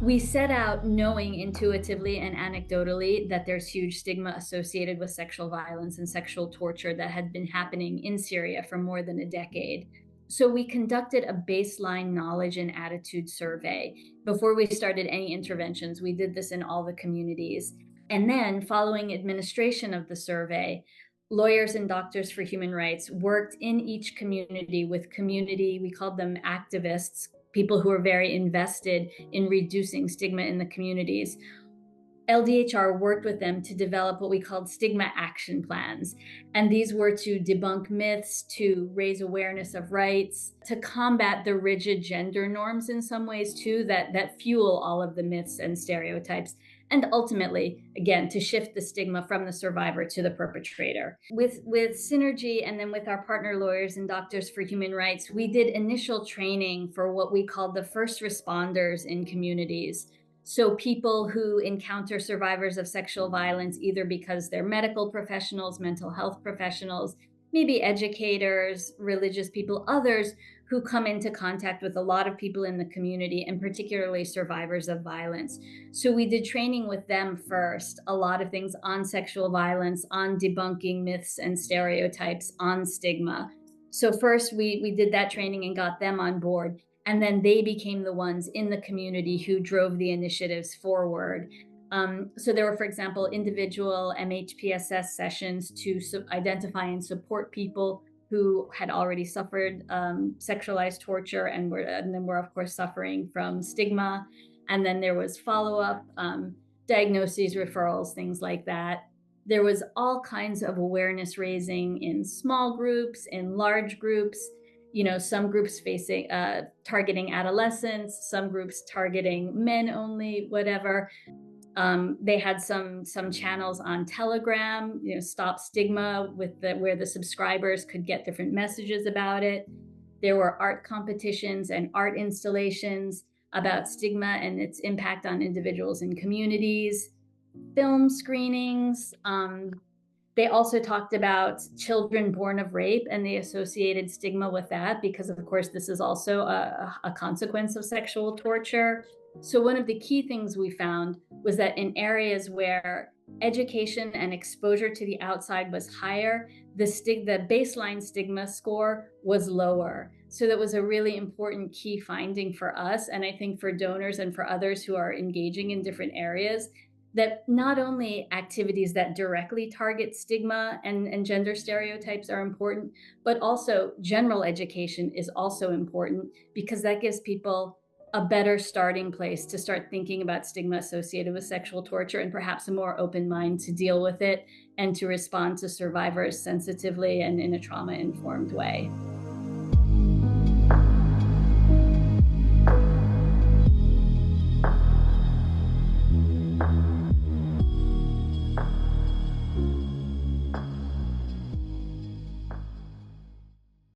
We set out knowing intuitively and anecdotally that there's huge stigma associated with sexual violence and sexual torture that had been happening in Syria for more than a decade. So we conducted a baseline knowledge and attitude survey before we started any interventions. We did this in all the communities. And then, following administration of the survey, lawyers and doctors for human rights worked in each community with community, we called them activists, people who are very invested in reducing stigma in the communities. LDHR worked with them to develop what we called stigma action plans. And these were to debunk myths, to raise awareness of rights, to combat the rigid gender norms in some ways too, that fuel all of the myths and stereotypes. And ultimately, again, to shift the stigma from the survivor to the perpetrator. With Synergy and then with our partner lawyers and doctors for human rights, we did initial training for what we called the first responders in communities. So people who encounter survivors of sexual violence, either because they're medical professionals, mental health professionals, maybe educators, religious people, others who come into contact with a lot of people in the community, and particularly survivors of violence. So we did training with them first, a lot of things on sexual violence, on debunking myths and stereotypes, on stigma. So first we did that training and got them on board. And then they became the ones in the community who drove the initiatives forward. So there were, for example, individual MHPSS sessions to identify and support people who had already suffered sexualized torture and then were, of course, suffering from stigma. And then there was follow-up, diagnoses, referrals, things like that. There was all kinds of awareness raising in small groups, in large groups. Some groups targeting adolescents, some groups targeting men only, whatever. They had some channels on Telegram, Stop Stigma, where the subscribers could get different messages about it. There were art competitions and art installations about stigma and its impact on individuals and communities. Film screenings. They also talked about children born of rape and the associated stigma with that, because of course this is also a consequence of sexual torture. So one of the key things we found was that in areas where education and exposure to the outside was higher, the baseline stigma score was lower. So that was a really important key finding for us, and I think for donors and for others who are engaging in different areas, that not only activities that directly target stigma and gender stereotypes are important, but also general education is also important, because that gives people a better starting place to start thinking about stigma associated with sexual torture, and perhaps a more open mind to deal with it and to respond to survivors sensitively and in a trauma-informed way.